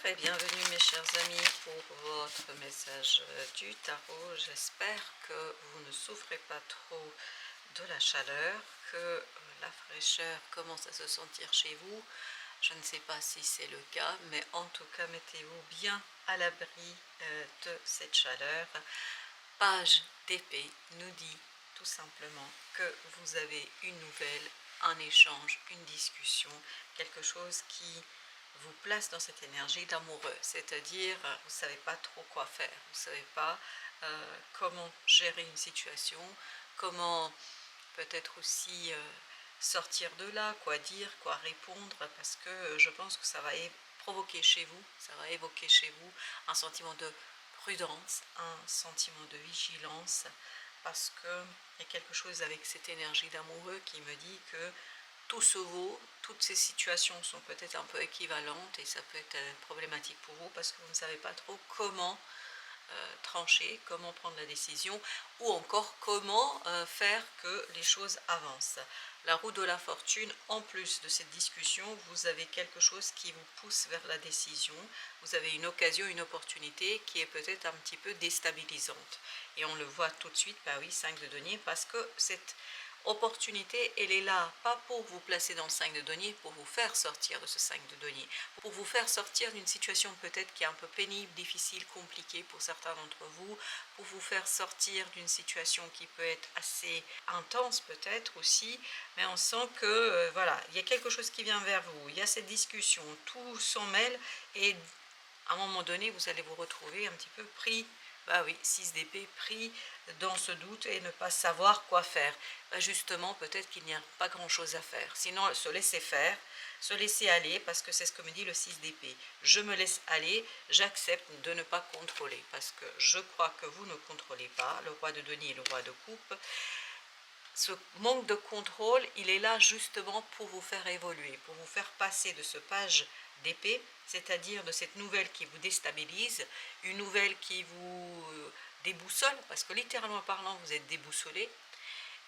Bonjour et bienvenue mes chers amis pour votre message du tarot. J'espère que vous ne souffrez pas trop de la chaleur, que la fraîcheur commence à se sentir chez vous. Je ne sais pas si c'est le cas, mais en tout cas mettez-vous bien à l'abri de cette chaleur. Page d'épée nous dit tout simplement que vous avez une nouvelle, un échange, une discussion, quelque chose qui vous place dans cette énergie d'amoureux, c'est-à-dire vous ne savez pas trop quoi faire, vous ne savez pas comment gérer une situation, comment peut-être aussi sortir de là, quoi dire, quoi répondre, parce que je pense que ça va provoquer chez vous, ça va évoquer chez vous un sentiment de prudence, un sentiment de vigilance, parce qu'il y a quelque chose avec cette énergie d'amoureux qui me dit que tout se vaut, toutes ces situations sont peut-être un peu équivalentes et ça peut être problématique pour vous parce que vous ne savez pas trop comment trancher, comment prendre la décision ou encore comment faire que les choses avancent. La roue de la fortune, en plus de cette discussion, vous avez quelque chose qui vous pousse vers la décision, vous avez une occasion, une opportunité qui est peut-être un petit peu déstabilisante. Et on le voit tout de suite, bah oui, 5 de denier, parce que cette opportunité, elle est là, pas pour vous placer dans le 5 de denier, pour vous faire sortir de ce 5 de denier, pour vous faire sortir d'une situation peut-être qui est un peu pénible, difficile, compliquée pour certains d'entre vous, pour vous faire sortir d'une situation qui peut être assez intense peut-être aussi, mais on sent que voilà, il y a quelque chose qui vient vers vous, il y a cette discussion, tout s'en mêle et à un moment donné, vous allez vous retrouver un petit peu pris, bah oui, 6 d'épée, pris dans ce doute et ne pas savoir quoi faire. Bah justement, peut-être qu'il n'y a pas grand-chose à faire. Sinon, se laisser faire, se laisser aller, parce que c'est ce que me dit le 6 d'épée. Je me laisse aller, j'accepte de ne pas contrôler, parce que je crois que vous ne contrôlez pas, le roi de denier et le roi de coupe. Ce manque de contrôle, il est là justement pour vous faire évoluer, pour vous faire passer de ce page d'épée, c'est-à-dire de cette nouvelle qui vous déstabilise, une nouvelle qui vous déboussole, parce que littéralement parlant, vous êtes déboussolé,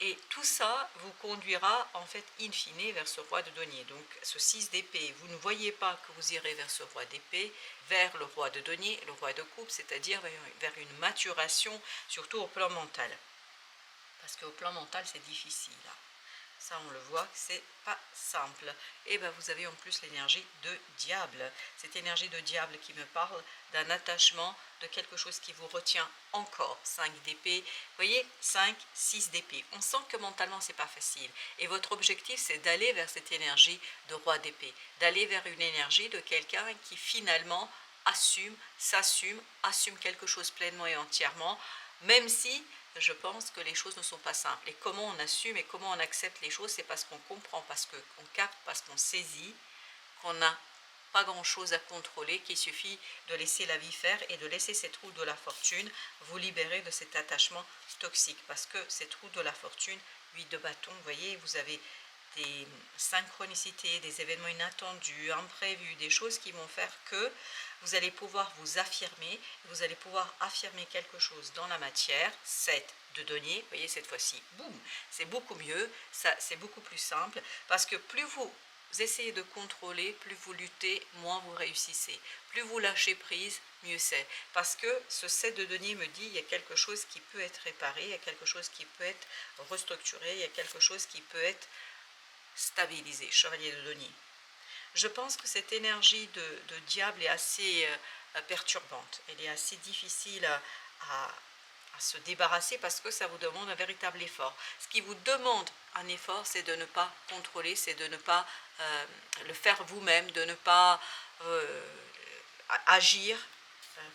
et tout ça vous conduira en fait in fine vers ce roi de denier. Donc ce 6 d'épée, vous ne voyez pas que vous irez vers ce roi d'épée, vers le roi de denier, le roi de coupe, c'est-à-dire vers une maturation, surtout au plan mental. Parce qu'au plan mental, c'est difficile. Ça, on le voit, c'est pas simple. Et bien, vous avez en plus l'énergie de diable. Cette énergie de diable qui me parle d'un attachement, de quelque chose qui vous retient encore. 5 d'épée. Vous voyez, 5, 6 d'épée. On sent que mentalement, c'est pas facile. Et votre objectif, c'est d'aller vers cette énergie de roi d'épée. D'aller vers une énergie de quelqu'un qui finalement assume, s'assume, assume quelque chose pleinement et entièrement, même si je pense que les choses ne sont pas simples. Et comment on assume et comment on accepte les choses, c'est parce qu'on comprend, parce qu'on capte, parce qu'on saisit, qu'on n'a pas grand-chose à contrôler, qu'il suffit de laisser la vie faire et de laisser cette roue de la fortune vous libérer de cet attachement toxique. Parce que cette roue de la fortune, 8 de bâton, vous voyez, vous avez des synchronicités, des événements inattendus, imprévus, des choses qui vont faire que vous allez pouvoir vous affirmer, vous allez pouvoir affirmer quelque chose dans la matière. 7 de denier, vous voyez cette fois-ci, boum, c'est beaucoup mieux, c'est beaucoup plus simple, parce que plus vous essayez de contrôler, plus vous luttez, moins vous réussissez. Plus vous lâchez prise, mieux c'est. Parce que ce 7 de denier me dit, il y a quelque chose qui peut être réparé, il y a quelque chose qui peut être restructuré, il y a quelque chose qui peut être stabilisé, chevalier de denier. Je pense que cette énergie de diable est assez perturbante, elle est assez difficile à se débarrasser parce que ça vous demande un véritable effort. Ce qui vous demande un effort, c'est de ne pas contrôler, c'est de ne pas le faire vous-même, de ne pas agir,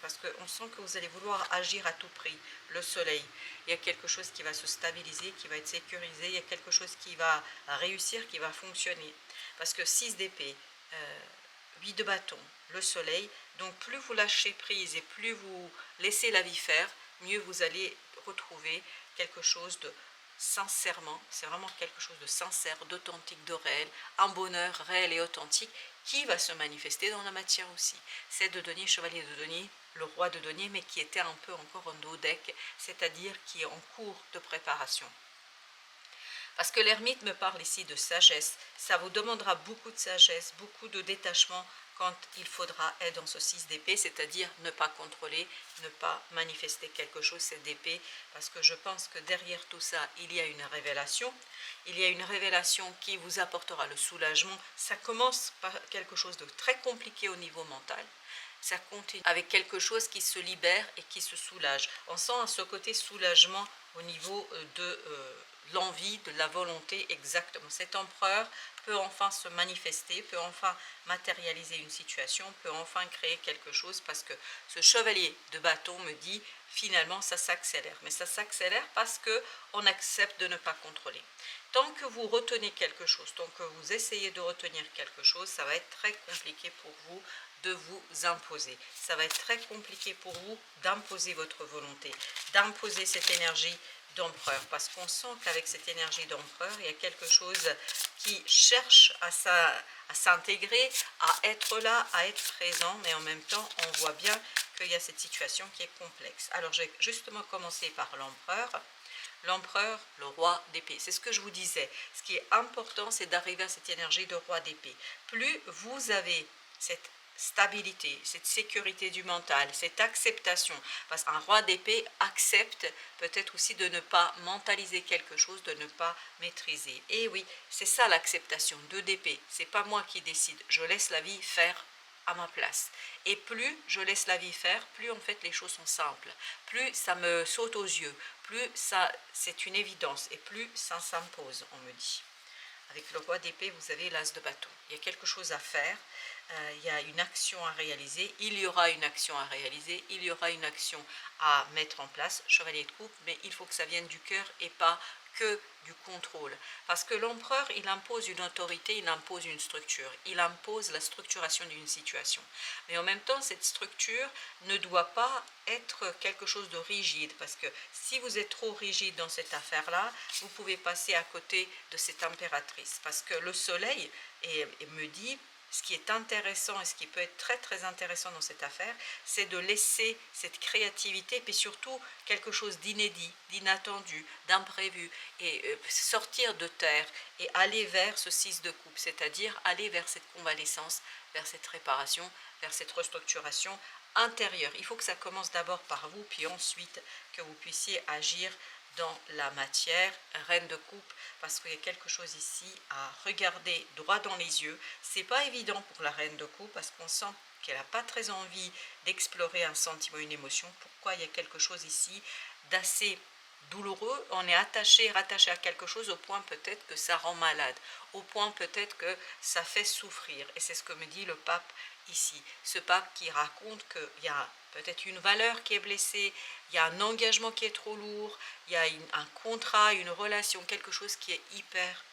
parce qu'on sent que vous allez vouloir agir à tout prix. Le soleil, il y a quelque chose qui va se stabiliser, qui va être sécurisé, il y a quelque chose qui va réussir, qui va fonctionner. Parce que 6 d'épée, 8 de bâton, le soleil, donc plus vous lâchez prise et plus vous laissez la vie faire, mieux vous allez retrouver quelque chose de sincèrement, c'est vraiment quelque chose de sincère, d'authentique, de réel, un bonheur réel et authentique qui va se manifester dans la matière aussi. C'est de denier, chevalier de denier, le roi de denier, mais qui était un peu encore en dos deck, c'est-à-dire qui est en cours de préparation. Parce que l'ermite me parle ici de sagesse, ça vous demandera beaucoup de sagesse, beaucoup de détachement quand il faudra être dans ce 6 d'épée, c'est-à-dire ne pas contrôler, ne pas manifester quelque chose, c'est d'épée, parce que je pense que derrière tout ça, il y a une révélation. Il y a une révélation qui vous apportera le soulagement. Ça commence par quelque chose de très compliqué au niveau mental. Ça continue avec quelque chose qui se libère et qui se soulage. On sent à ce côté soulagement au niveau de l'envie, de la volonté exactement. Cet empereur peut enfin se manifester, peut enfin matérialiser une situation, peut enfin créer quelque chose, parce que ce chevalier de bâton me dit finalement ça s'accélère. Mais ça s'accélère parce qu'on accepte de ne pas contrôler. Tant que vous retenez quelque chose, tant que vous essayez de retenir quelque chose, ça va être très compliqué pour vous de vous imposer. Ça va être très compliqué pour vous d'imposer votre volonté, d'imposer cette énergie d'empereur, parce qu'on sent qu'avec cette énergie d'empereur, il y a quelque chose qui cherche à s'intégrer, à être là, à être présent, mais en même temps, on voit bien qu'il y a cette situation qui est complexe. Alors, j'ai justement commencé par l'empereur. L'empereur, le roi d'épée. C'est ce que je vous disais. Ce qui est important, c'est d'arriver à cette énergie de roi d'épée. Plus vous avez cette stabilité, cette sécurité du mental, cette acceptation, parce qu'un roi d'épée accepte peut-être aussi de ne pas mentaliser quelque chose, de ne pas maîtriser. Et oui, c'est ça l'acceptation, 2 d'épée. C'est pas moi qui décide, je laisse la vie faire à ma place. Et plus je laisse la vie faire, plus en fait les choses sont simples, plus ça me saute aux yeux, plus ça c'est une évidence, et plus ça s'impose, on me dit. Avec le roi d'épée, vous avez l'as de bâton. Il y a quelque chose à faire, il y a une action à réaliser, il y aura une action à réaliser, il y aura une action à mettre en place, chevalier de coupe, mais il faut que ça vienne du cœur et pas que du contrôle. Parce que l'empereur, il impose une autorité, il impose une structure, il impose la structuration d'une situation. Mais en même temps, cette structure ne doit pas être quelque chose de rigide, parce que si vous êtes trop rigide dans cette affaire-là, vous pouvez passer à côté de cette impératrice. Parce que le soleil me dit, ce qui est intéressant et ce qui peut être très très intéressant dans cette affaire, c'est de laisser cette créativité, puis surtout quelque chose d'inédit, d'inattendu, d'imprévu, et sortir de terre et aller vers ce 6 de coupe, c'est-à-dire aller vers cette convalescence, vers cette réparation, vers cette restructuration intérieure. Il faut que ça commence d'abord par vous, puis ensuite que vous puissiez agir dans la matière, reine de coupe, parce qu'il y a quelque chose ici à regarder droit dans les yeux. C'est pas évident pour la reine de coupe, parce qu'on sent qu'elle n'a pas très envie d'explorer un sentiment, une émotion. Pourquoi? Il y a quelque chose ici d'assez douloureux, on est attaché, rattaché à quelque chose au point peut-être que ça rend malade, au point peut-être que ça fait souffrir. Et c'est ce que me dit le pape ici. Ce pape qui raconte qu'il y a peut-être une valeur qui est blessée, il y a un engagement qui est trop lourd, il y a un contrat, une relation, quelque chose qui est hyper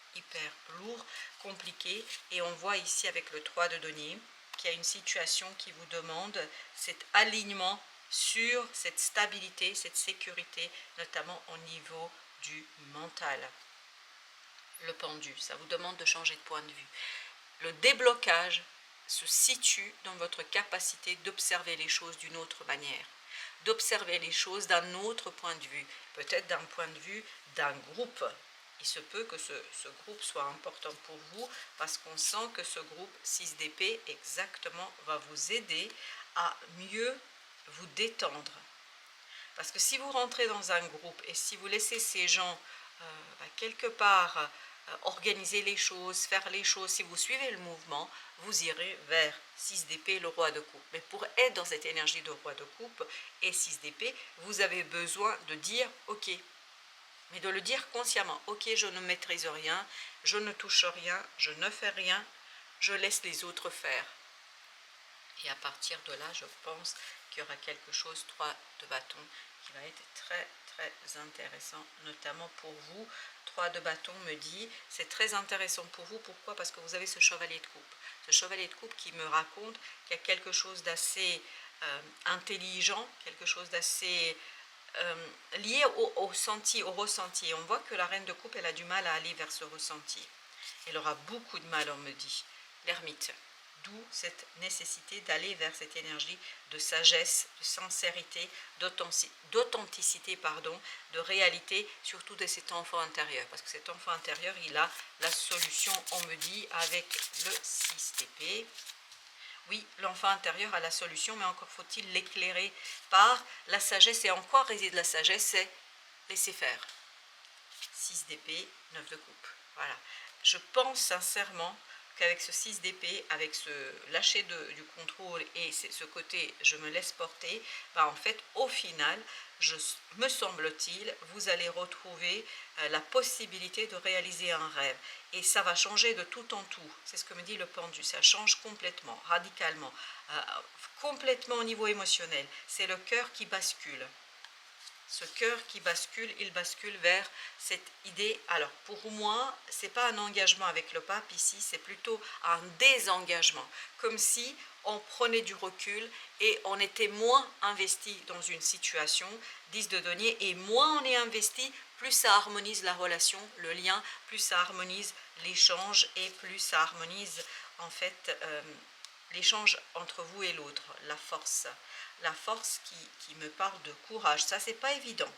lourd, compliqué. Et on voit ici avec le 3 de denier qu'il y a une situation qui vous demande cet alignement sur cette stabilité, cette sécurité, notamment au niveau du mental. Le pendu, ça vous demande de changer de point de vue. Le déblocage se situe dans votre capacité d'observer les choses d'une autre manière, d'observer les choses d'un autre point de vue, peut-être d'un point de vue d'un groupe. Il se peut que ce groupe soit important pour vous, parce qu'on sent que ce groupe 6 d'épée exactement va vous aider à mieux vous détendre. Parce que si vous rentrez dans un groupe et si vous laissez ces gens quelque part organiser les choses, faire les choses, si vous suivez le mouvement, vous irez vers 6 d'épée, le roi de coupe. Mais pour être dans cette énergie de roi de coupe et 6 d'épée, vous avez besoin de dire ok, mais de le dire consciemment. Ok, je ne maîtrise rien, je ne touche rien, je ne fais rien, je laisse les autres faire. Et à partir de là, je pense qu'il y aura quelque chose, 3 de bâton, qui va être très très intéressant, notamment pour vous. 3 de bâton me dit, c'est très intéressant pour vous. Pourquoi? Parce que vous avez ce chevalier de coupe. Ce chevalier de coupe qui me raconte qu'il y a quelque chose d'assez intelligent, quelque chose d'assez lié au ressenti. Et on voit que la reine de coupe, elle a du mal à aller vers ce ressenti. Elle aura beaucoup de mal, on me dit. L'ermite. D'où cette nécessité d'aller vers cette énergie de sagesse, de sincérité, d'authenticité, de réalité, surtout de cet enfant intérieur. Parce que cet enfant intérieur, il a la solution, on me dit, avec le 6 d'épée. Oui, l'enfant intérieur a la solution, mais encore faut-il l'éclairer par la sagesse. Et en quoi réside la sagesse? C'est laisser faire. 6 d'épée, 9 de coupe. Voilà. Je pense sincèrement qu'avec ce 6 d'épée, avec ce lâcher du contrôle et ce côté je me laisse porter, bah en fait au final, me semble-t-il, vous allez retrouver la possibilité de réaliser un rêve. Et ça va changer de tout en tout. C'est ce que me dit le pendu. Ça change complètement, radicalement, complètement au niveau émotionnel. C'est le cœur qui bascule. Ce cœur qui bascule, il bascule vers cette idée. Alors pour moi, ce n'est pas un engagement avec le pape ici, c'est plutôt un désengagement, comme si on prenait du recul et on était moins investi dans une situation, 10 de denier, et moins on est investi, plus ça harmonise la relation, le lien, plus ça harmonise l'échange et plus ça harmonise en fait l'échange entre vous et l'autre, la force. La force qui me parle de courage, ça c'est pas évident.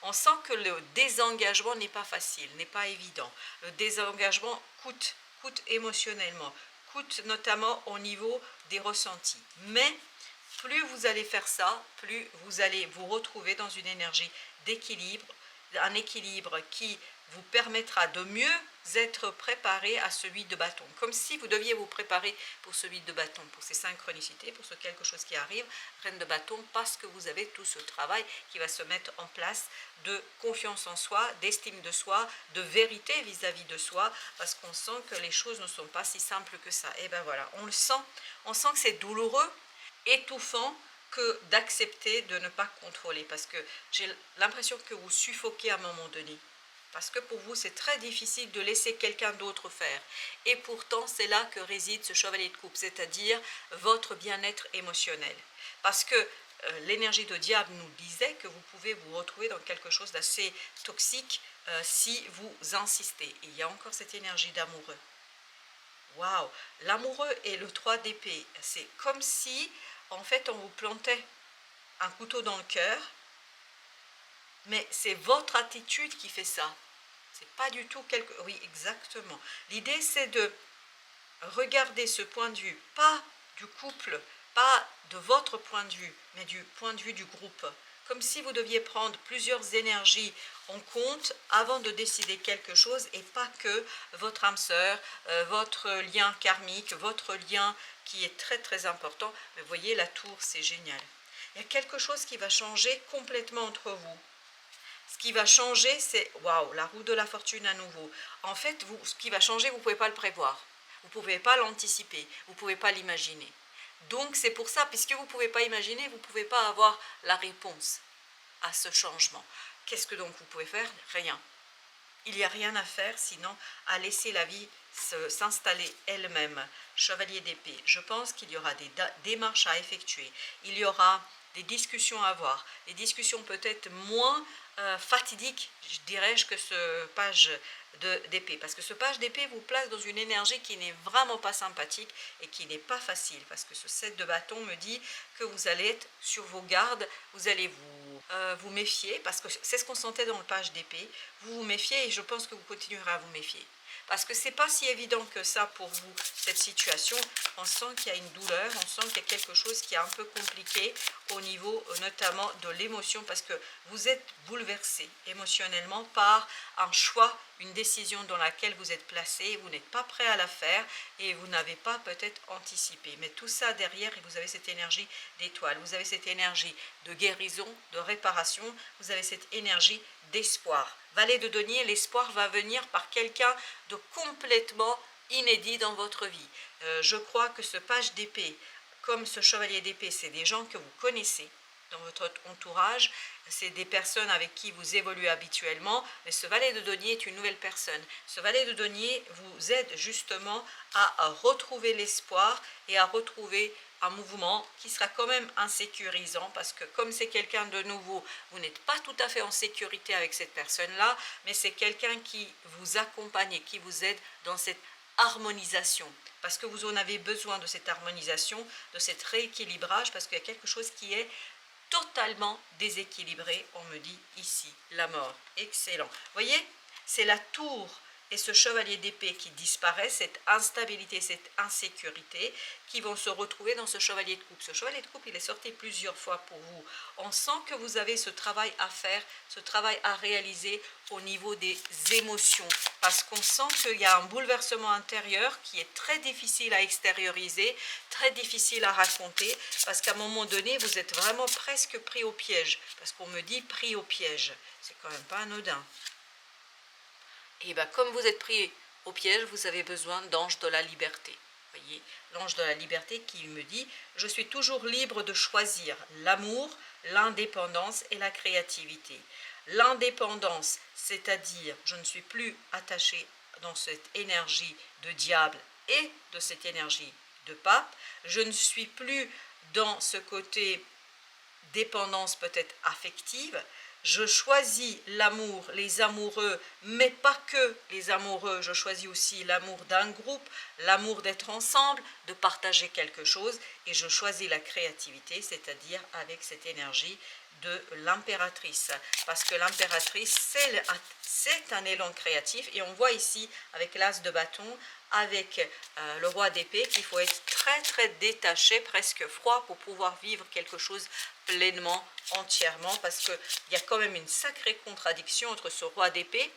On sent que le désengagement n'est pas facile, n'est pas évident. Le désengagement coûte émotionnellement, coûte notamment au niveau des ressentis. Mais plus vous allez faire ça, plus vous allez vous retrouver dans une énergie d'équilibre, un équilibre qui vous permettra de mieux être préparé à ce 8 de bâton. Comme si vous deviez vous préparer pour ce 8 de bâton, pour ces synchronicités, pour ce quelque chose qui arrive, reine de bâton, parce que vous avez tout ce travail qui va se mettre en place de confiance en soi, d'estime de soi, de vérité vis-à-vis de soi, parce qu'on sent que les choses ne sont pas si simples que ça. Et ben voilà, on le sent, on sent que c'est douloureux, étouffant, que d'accepter de ne pas contrôler, parce que j'ai l'impression que vous suffoquez à un moment donné. Parce que pour vous, c'est très difficile de laisser quelqu'un d'autre faire. Et pourtant, c'est là que réside ce chevalier de coupe, c'est-à-dire votre bien-être émotionnel. Parce que l'énergie de diable nous disait que vous pouvez vous retrouver dans quelque chose d'assez toxique si vous insistez. Et il y a encore cette énergie d'amoureux. Waouh, l'amoureux et le 3 d'épée, c'est comme si, en fait, on vous plantait un couteau dans le cœur, mais c'est votre attitude qui fait ça. C'est pas du tout quelque... Oui, exactement. L'idée, c'est de regarder ce point de vue, pas du couple, pas de votre point de vue, mais du point de vue du groupe. Comme si vous deviez prendre plusieurs énergies en compte avant de décider quelque chose et pas que votre âme sœur, votre lien karmique, votre lien qui est très très important. Mais vous voyez, la tour, c'est génial. Il y a quelque chose qui va changer complètement entre vous. Ce qui va changer, c'est, waouh, la roue de la fortune à nouveau. En fait, ce qui va changer, vous ne pouvez pas le prévoir. Vous ne pouvez pas l'anticiper. Vous ne pouvez pas l'imaginer. Donc, c'est pour ça, puisque vous ne pouvez pas imaginer, vous ne pouvez pas avoir la réponse à ce changement. Qu'est-ce que donc vous pouvez faire? Rien. Il n'y a rien à faire, sinon à laisser la vie s'installer elle-même. Chevalier d'épée, je pense qu'il y aura des démarches à effectuer. Il y aura des discussions à avoir. Des discussions peut-être moins fatidiques, dirais-je, que ce page d'épée. Parce que ce page d'épée vous place dans une énergie qui n'est vraiment pas sympathique et qui n'est pas facile. Parce que ce 7 de bâton me dit que vous allez être sur vos gardes, vous allez vous méfier, parce que c'est ce qu'on sentait dans le page d'épée. Vous vous méfiez et je pense que vous continuerez à vous méfier. Parce que ce n'est pas si évident que ça pour vous, cette situation. On sent qu'il y a une douleur, on sent qu'il y a quelque chose qui est un peu compliqué au niveau notamment de l'émotion, parce que vous êtes bouleversé émotionnellement par un choix, une décision dans laquelle vous êtes placé, vous n'êtes pas prêt à la faire et vous n'avez pas peut-être anticipé. Mais tout ça derrière, et vous avez cette énergie d'étoile, vous avez cette énergie de guérison, de réparation, vous avez cette énergie d'espoir. Valet de denier, l'espoir va venir par quelqu'un de complètement inédit dans votre vie. Je crois que ce page d'épée, comme ce chevalier d'épée, c'est des gens que vous connaissez dans votre entourage, c'est des personnes avec qui vous évoluez habituellement, mais ce valet de denier est une nouvelle personne. Ce valet de denier vous aide justement à retrouver l'espoir et à retrouver un mouvement qui sera quand même insécurisant, parce que comme c'est quelqu'un de nouveau, vous n'êtes pas tout à fait en sécurité avec cette personne-là, mais c'est quelqu'un qui vous accompagne et qui vous aide dans cette harmonisation, parce que vous en avez besoin de cette harmonisation, de cet rééquilibrage, parce qu'il y a quelque chose qui est totalement déséquilibré, on me dit ici, la mort. Excellent. Vous voyez, c'est la tour et ce chevalier d'épée qui disparaît, cette instabilité, cette insécurité, qui vont se retrouver dans ce chevalier de coupe. Ce chevalier de coupe, il est sorti plusieurs fois pour vous. On sent que vous avez ce travail à faire, ce travail à réaliser au niveau des émotions, parce qu'on sent qu'il y a un bouleversement intérieur qui est très difficile à extérioriser, très difficile à raconter, parce qu'à un moment donné, vous êtes vraiment presque pris au piège, parce qu'on me dit pris au piège, c'est quand même pas anodin. Et bien comme vous êtes pris au piège, vous avez besoin d'ange de la liberté. Voyez, l'ange de la liberté qui me dit, je suis toujours libre de choisir l'amour, l'indépendance et la créativité. L'indépendance, c'est-à-dire, je ne suis plus attaché dans cette énergie de diable et de cette énergie de pape. Je ne suis plus dans ce côté dépendance peut-être affective. Je choisis l'amour, les amoureux, mais pas que les amoureux. Je choisis aussi l'amour d'un groupe, l'amour d'être ensemble, de partager quelque chose. Et je choisis la créativité, c'est-à-dire avec cette énergie de l'impératrice. Parce que l'impératrice, c'est un élan créatif. Et on voit ici, avec l'as de bâton, avec le roi d'épée, qu'il faut être très très détaché, presque froid, pour pouvoir vivre quelque chose pleinement, entièrement, parce qu'il y a quand même une sacrée contradiction entre ce roi d'épée,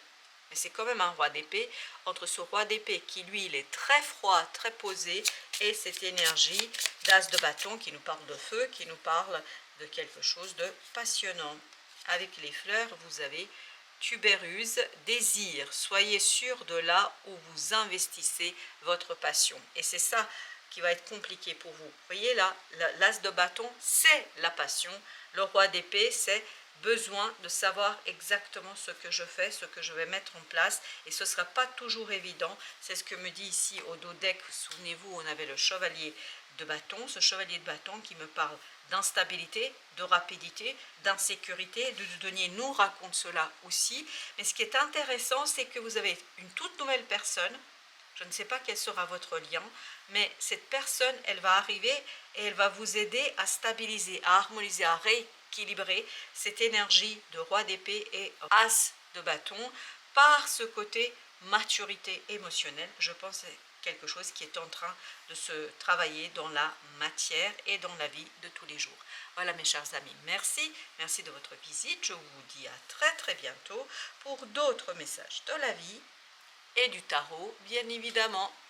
mais c'est quand même un roi d'épée, entre ce roi d'épée qui lui il est très froid, très posé, et cette énergie d'as de bâton qui nous parle de feu, qui nous parle de quelque chose de passionnant. Avec les fleurs, vous avez tubéruse, désir, soyez sûr de là où vous investissez votre passion. Et c'est ça qui va être compliqué pour vous. Vous voyez là, l'as de bâton, c'est la passion. Le roi d'épée, c'est besoin de savoir exactement ce que je fais, ce que je vais mettre en place. Et ce ne sera pas toujours évident. C'est ce que me dit ici au dos deck. Souvenez-vous, on avait le chevalier de bâton. Ce chevalier de bâton qui me parle d'instabilité, de rapidité, d'insécurité. De Denier nous raconte cela aussi. Mais ce qui est intéressant, c'est que vous avez une toute nouvelle personne. Je ne sais pas quel sera votre lien, mais cette personne, elle va arriver et elle va vous aider à stabiliser, à harmoniser, à rééquilibrer cette énergie de roi d'épée et as de bâton par ce côté maturité émotionnelle. Je pense que c'est quelque chose qui est en train de se travailler dans la matière et dans la vie de tous les jours. Voilà mes chers amis, merci de votre visite. Je vous dis à très très bientôt pour d'autres messages de la vie et du tarot, bien évidemment.